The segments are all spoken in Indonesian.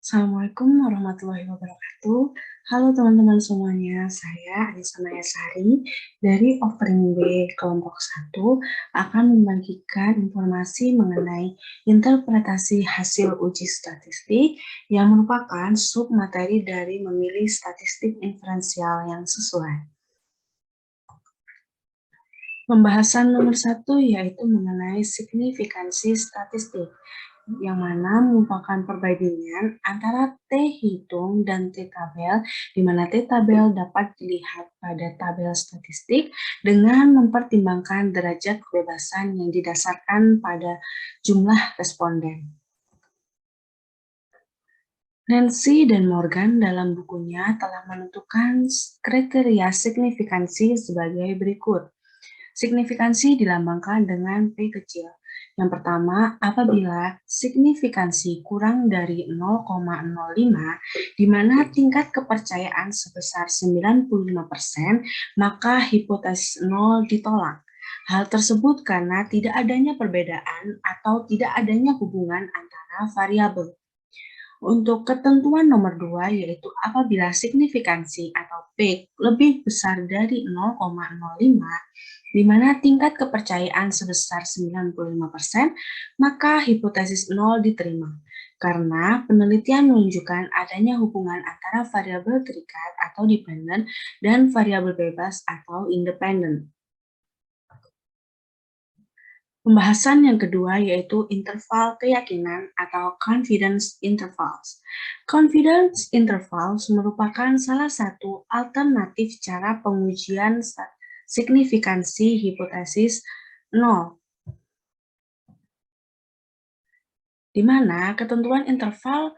Assalamualaikum warahmatullahi wabarakatuh. Halo teman-teman semuanya, saya Anissa Mayasari dari Offering B kelompok 1 akan membagikan informasi mengenai interpretasi hasil uji statistik yang merupakan submateri dari memilih statistik inferensial yang sesuai. Pembahasan nomor 1 yaitu mengenai signifikansi statistik, yang mana merupakan perbandingan antara T hitung dan T tabel, di mana T tabel dapat dilihat pada tabel statistik dengan mempertimbangkan derajat kebebasan yang didasarkan pada jumlah responden. Nancy dan Morgan dalam bukunya telah menentukan kriteria signifikansi sebagai berikut. Signifikansi dilambangkan dengan P kecil. Yang pertama, apabila signifikansi kurang dari 0,05, di mana tingkat kepercayaan sebesar 95%, maka hipotesis 0 ditolak. Hal tersebut karena tidak adanya perbedaan atau tidak adanya hubungan antara variabel. Untuk ketentuan nomor 2, yaitu apabila signifikansi atau P lebih besar dari 0,05, di mana tingkat kepercayaan sebesar 95%, maka hipotesis 0 diterima. Karena penelitian menunjukkan adanya hubungan antara variabel terikat atau dependent dan variabel bebas atau independen. Pembahasan yang kedua yaitu interval keyakinan atau confidence intervals. Confidence intervals merupakan salah satu alternatif cara pengujian signifikansi hipotesis 0, di mana ketentuan interval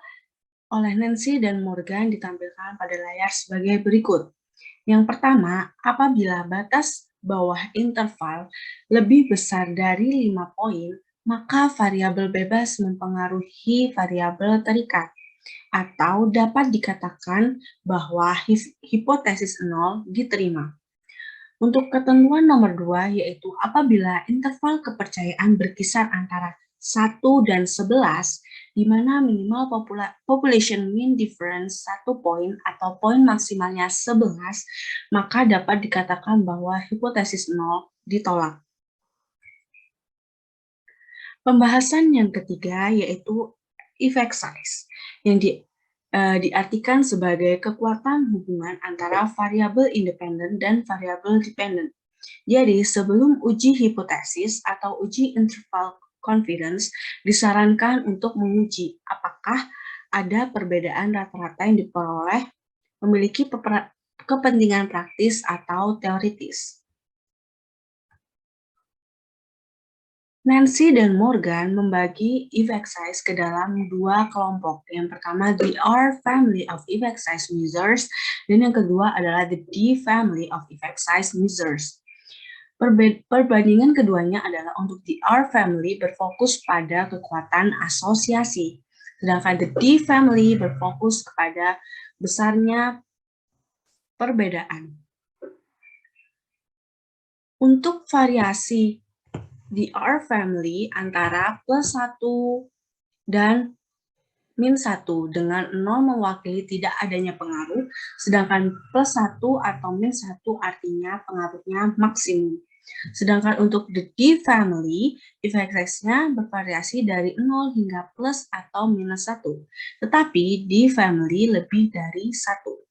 oleh Nancy dan Morgan ditampilkan pada layar sebagai berikut. Yang pertama, apabila batas bawah interval lebih besar dari 5 poin, maka variabel bebas mempengaruhi variabel terikat, atau dapat dikatakan bahwa hipotesis 0 diterima. Untuk ketentuan nomor 2, yaitu apabila interval kepercayaan berkisar antara 1 dan 11, di mana minimal population mean difference 1 poin atau poin maksimalnya 11, maka dapat dikatakan bahwa hipotesis 0 ditolak. Pembahasan yang ketiga yaitu effect size, yang diartikan sebagai kekuatan hubungan antara variabel independen dan variabel dependen. Jadi, sebelum uji hipotesis atau uji interval confidence, disarankan untuk menguji apakah ada perbedaan rata-rata yang diperoleh memiliki kepentingan praktis atau teoritis. Nancy dan Morgan membagi effect size ke dalam dua kelompok. Yang pertama, the R family of effect size measures, dan yang kedua adalah the D family of effect size measures. Perbandingan keduanya adalah untuk the R family berfokus pada kekuatan asosiasi, sedangkan the D family berfokus kepada besarnya perbedaan. Untuk variasi the R family antara +1 dan -1 dengan 0 mewakili tidak adanya pengaruh, sedangkan +1 atau -1 artinya pengaruhnya maksimum. Sedangkan untuk the D family, effect size-nya bervariasi dari 0 hingga plus atau -1, tetapi D family lebih dari 1.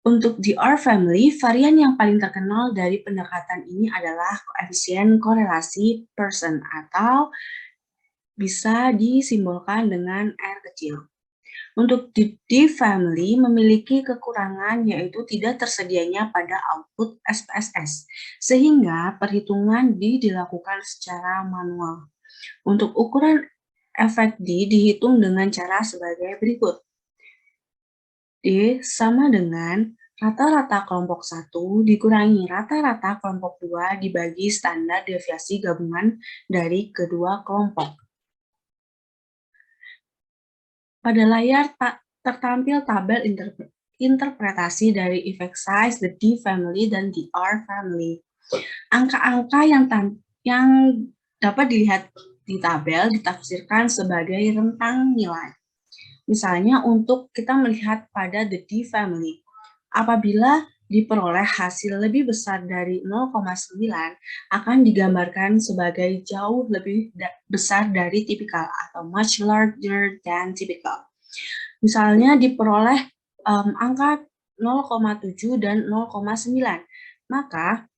Untuk the R family, varian yang paling terkenal dari pendekatan ini adalah koefisien korelasi Pearson atau bisa disimbolkan dengan R kecil. Untuk the D family memiliki kekurangan yaitu tidak tersedianya pada output SPSS, sehingga perhitungan D dilakukan secara manual. Untuk ukuran efek D dihitung dengan cara sebagai berikut. D sama dengan rata-rata kelompok 1 dikurangi rata-rata kelompok 2 dibagi standar deviasi gabungan dari kedua kelompok. Pada layar tertampil tabel interpretasi dari effect size, the D family, dan the R family. Angka-angka yang dapat dilihat di tabel ditafsirkan sebagai rentang nilai. Misalnya untuk kita melihat pada the D family, apabila diperoleh hasil lebih besar dari 0,9 akan digambarkan sebagai jauh lebih besar dari tipikal atau much larger than typical. Misalnya diperoleh angka 0,7 dan 0,9, maka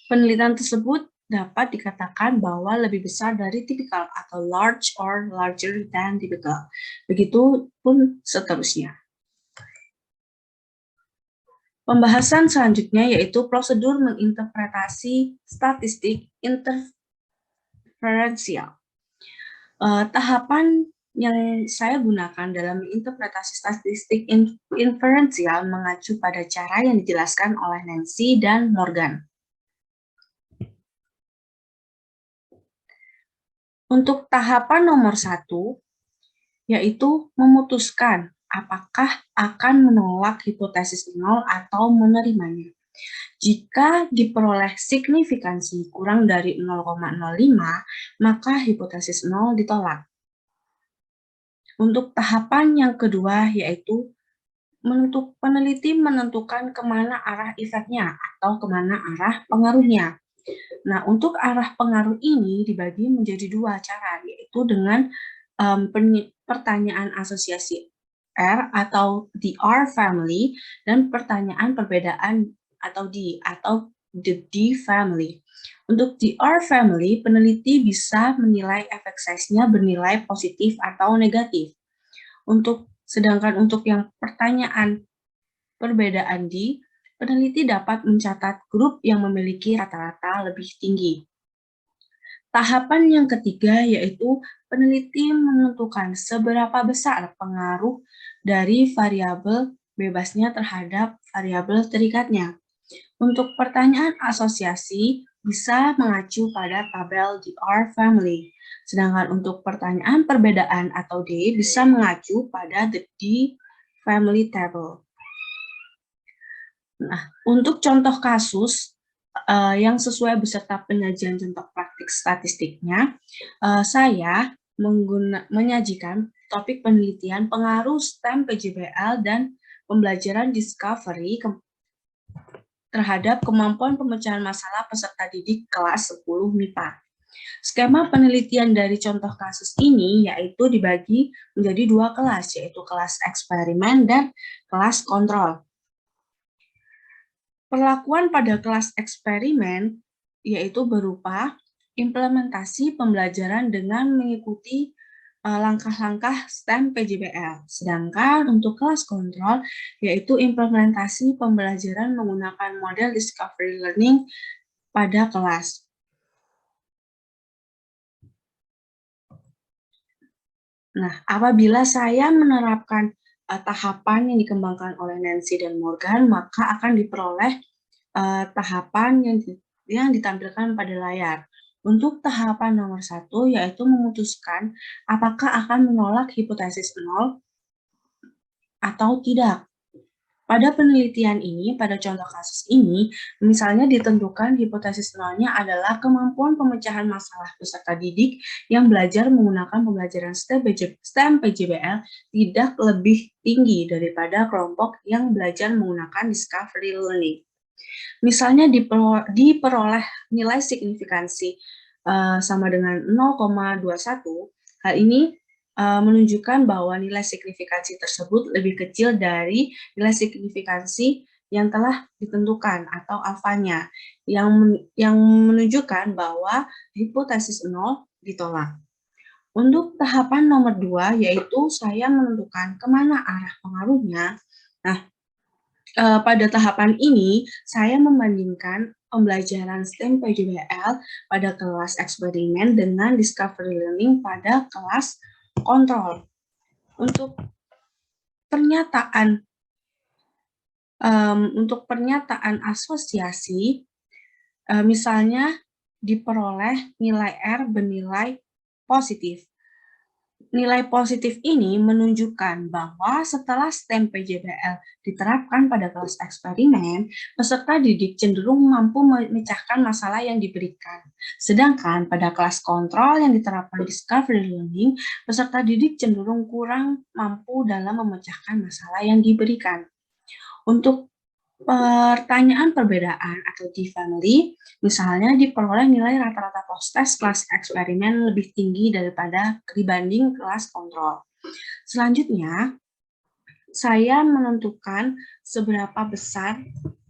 penelitian tersebut dapat dikatakan bahwa lebih besar dari tipikal atau large or larger than typical. Begitupun seterusnya. Pembahasan selanjutnya yaitu prosedur menginterpretasi statistik inferensial. Tahapan yang saya gunakan dalam interpretasi statistik inferensial mengacu pada cara yang dijelaskan oleh Nancy dan Morgan. Untuk tahapan nomor 1, yaitu memutuskan apakah akan menolak hipotesis nol atau menerimanya. Jika diperoleh signifikansi kurang dari 0,05, maka hipotesis nol ditolak. Untuk tahapan yang kedua, yaitu peneliti menentukan kemana arah efeknya atau kemana arah pengaruhnya. Nah, untuk arah pengaruh ini dibagi menjadi dua cara, yaitu dengan pertanyaan asosiasi R atau the R family dan pertanyaan perbedaan atau the D family. Untuk the R family, peneliti bisa menilai efek size-nya bernilai positif atau negatif. Sedangkan untuk yang pertanyaan perbedaan D, peneliti dapat mencatat grup yang memiliki rata-rata lebih tinggi. Tahapan yang ketiga yaitu peneliti menentukan seberapa besar pengaruh dari variabel bebasnya terhadap variabel terikatnya. Untuk pertanyaan asosiasi bisa mengacu pada tabel the R family. Sedangkan untuk pertanyaan perbedaan atau D bisa mengacu pada the D family table. Nah, untuk contoh kasus yang sesuai beserta penyajian contoh praktik statistiknya, saya menyajikan topik penelitian pengaruh STEM PJBL dan pembelajaran discovery terhadap kemampuan pemecahan masalah peserta didik kelas 10 MIPA. Skema penelitian dari contoh kasus ini yaitu dibagi menjadi dua kelas, yaitu kelas eksperimen dan kelas kontrol. Perlakuan pada kelas eksperimen yaitu berupa implementasi pembelajaran dengan mengikuti langkah-langkah STEM PJBL. Sedangkan untuk kelas kontrol yaitu implementasi pembelajaran menggunakan model discovery learning pada kelas. Nah, apabila saya menerapkan tahapan yang dikembangkan oleh Nancy dan Morgan, maka akan diperoleh tahapan yang ditampilkan pada layar. Untuk tahapan nomor 1, yaitu memutuskan apakah akan menolak hipotesis nol atau tidak. Pada penelitian ini, pada contoh kasus ini, misalnya ditentukan hipotesis nolnya adalah kemampuan pemecahan masalah peserta didik yang belajar menggunakan pembelajaran STEM PJBL tidak lebih tinggi daripada kelompok yang belajar menggunakan discovery learning. Misalnya diperoleh nilai signifikansi sama dengan 0,21, hal ini menunjukkan bahwa nilai signifikansi tersebut lebih kecil dari nilai signifikansi yang telah ditentukan atau alfanya, yang menunjukkan bahwa hipotesis nol ditolak. Untuk tahapan nomor 2, yaitu saya menentukan kemana arah pengaruhnya. Nah, pada tahapan ini, saya membandingkan pembelajaran STEM PJBL pada kelas eksperimen dengan discovery learning pada kelas kontrol. Untuk pernyataan asosiasi, misalnya diperoleh nilai R bernilai positif. Nilai positif ini menunjukkan bahwa setelah STEM PJBL diterapkan pada kelas eksperimen, peserta didik cenderung mampu memecahkan masalah yang diberikan. Sedangkan pada kelas kontrol yang diterapkan discovery learning, peserta didik cenderung kurang mampu dalam memecahkan masalah yang diberikan. Untuk pertanyaan perbedaan atau D-family, misalnya diperoleh nilai rata-rata post-test kelas eksperimen lebih tinggi dibanding kelas kontrol. Selanjutnya, saya menentukan seberapa besar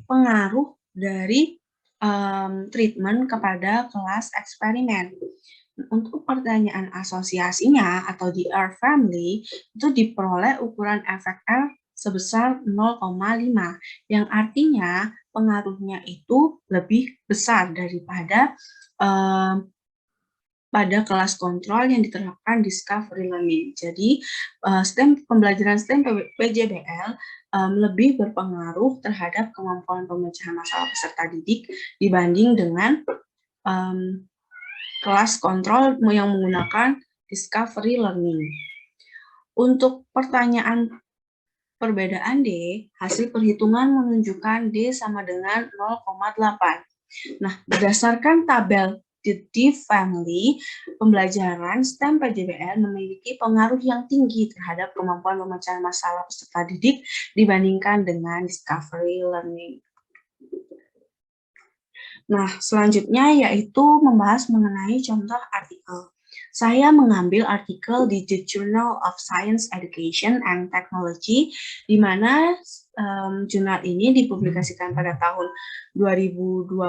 pengaruh dari treatment kepada kelas eksperimen. Untuk pertanyaan asosiasinya atau di R family, itu diperoleh ukuran efek R sebesar 0,5, yang artinya pengaruhnya itu lebih besar daripada pada kelas kontrol yang diterapkan discovery learning. Jadi, pembelajaran STEM PJBL lebih berpengaruh terhadap kemampuan pemecahan masalah peserta didik dibanding dengan kelas kontrol yang menggunakan discovery learning. Untuk pertanyaan perbedaan D, hasil perhitungan menunjukkan D sama dengan 0,8. Nah, berdasarkan tabel The D-family, pembelajaran STEM PJBL memiliki pengaruh yang tinggi terhadap kemampuan pemecahan masalah peserta didik dibandingkan dengan discovery learning. Nah, selanjutnya yaitu membahas mengenai contoh artikel. Saya mengambil artikel di The Journal of Science Education and Technology, di mana jurnal ini dipublikasikan pada tahun 2022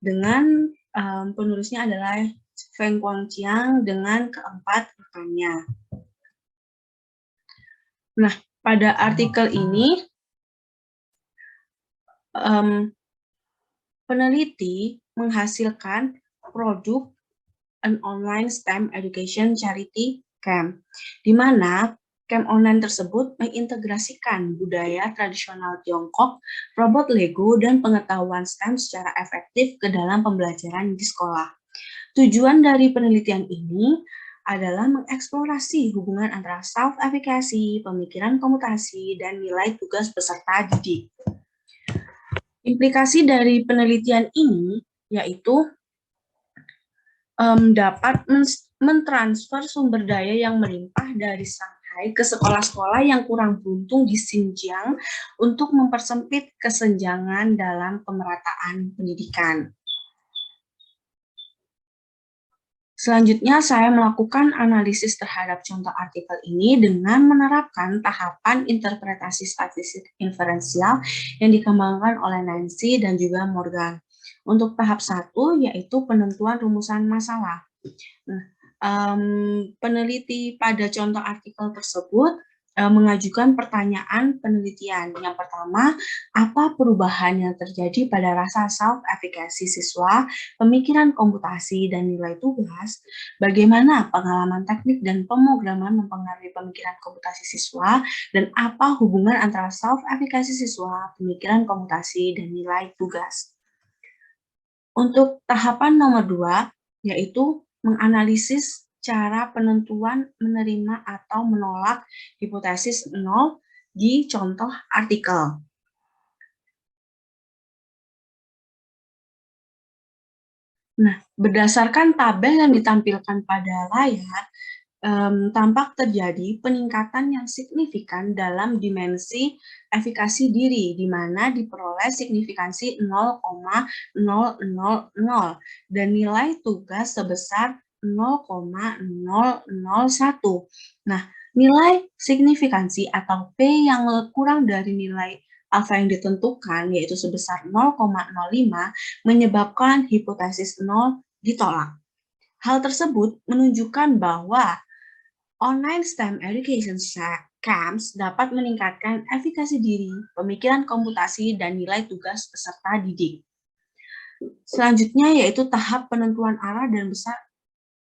dengan penulisnya adalah Feng Guangqiang dengan keempat rekannya. Nah, pada artikel ini peneliti menghasilkan produk an online STEM education charity camp, di mana camp online tersebut mengintegrasikan budaya tradisional Tiongkok, robot Lego, dan pengetahuan STEM secara efektif ke dalam pembelajaran di sekolah. Tujuan dari penelitian ini adalah mengeksplorasi hubungan antara self-efficacy, pemikiran komputasi, dan nilai tugas peserta didik. Implikasi dari penelitian ini yaitu dapat mentransfer sumber daya yang melimpah dari Shanghai ke sekolah-sekolah yang kurang beruntung di Xinjiang untuk mempersempit kesenjangan dalam pemerataan pendidikan. Selanjutnya, saya melakukan analisis terhadap contoh artikel ini dengan menerapkan tahapan interpretasi statistik inferensial yang dikembangkan oleh Nancy dan juga Morgan. Untuk tahap 1, yaitu penentuan rumusan masalah. Nah, peneliti pada contoh artikel tersebut mengajukan pertanyaan penelitian. Yang pertama, apa perubahan yang terjadi pada rasa self-efficacy siswa, pemikiran komputasi, dan nilai tugas? Bagaimana pengalaman teknik dan pemrograman mempengaruhi pemikiran komputasi siswa? Dan apa hubungan antara self-efficacy siswa, pemikiran komputasi, dan nilai tugas? Untuk tahapan nomor 2, yaitu menganalisis cara penentuan menerima atau menolak hipotesis nol di contoh artikel. Nah, berdasarkan tabel yang ditampilkan pada layar, tampak terjadi peningkatan yang signifikan dalam dimensi efikasi diri, di mana diperoleh signifikansi 0,000 dan nilai tugas sebesar 0,001. Nah, nilai signifikansi atau P yang kurang dari nilai alfa yang ditentukan, yaitu sebesar 0,05, menyebabkan hipotesis 0 ditolak. Hal tersebut menunjukkan bahwa online STEM education camps dapat meningkatkan efikasi diri, pemikiran komputasi, dan nilai tugas peserta didik. Selanjutnya yaitu tahap penentuan arah dan besar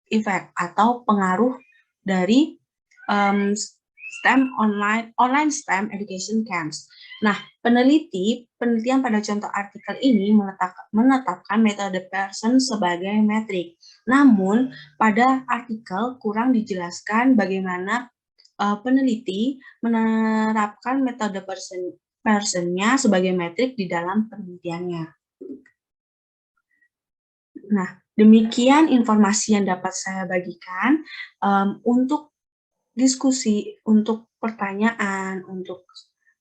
efek atau pengaruh dari online STEM education camps. Nah, penelitian pada contoh artikel ini menetapkan metode Pearson sebagai metrik. Namun, pada artikel kurang dijelaskan bagaimana peneliti menerapkan metode Pearson-nya sebagai metrik di dalam penelitiannya. Nah, demikian informasi yang dapat saya bagikan. Untuk diskusi, untuk pertanyaan, untuk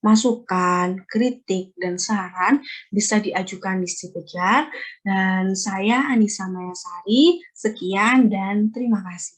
masukan, kritik, dan saran bisa diajukan di Si Kejar. Dan saya Anissa Mayasari, sekian dan terima kasih.